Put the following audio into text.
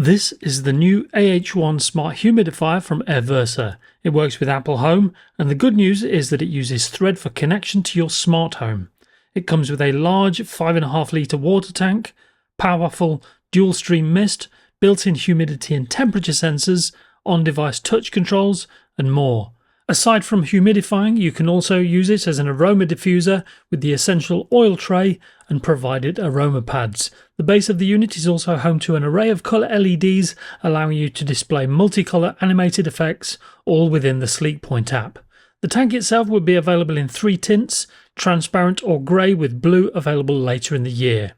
This is the new AH1 Smart Humidifier from Airversa. It works with Apple Home, and the good news is that it uses Thread for connection to your smart home. It comes with a large 5.5 litre water tank, powerful dual stream mist, built-in humidity and temperature sensors, on-device touch controls, and more. Aside from humidifying, you can also use it as an aroma diffuser with the essential oil tray and provided aroma pads. The base of the unit is also home to an array of colour LEDs, allowing you to display multicolour animated effects, all within the Sleekpoint app. The tank itself will be available in 3 tints, transparent or grey with blue available later in the year.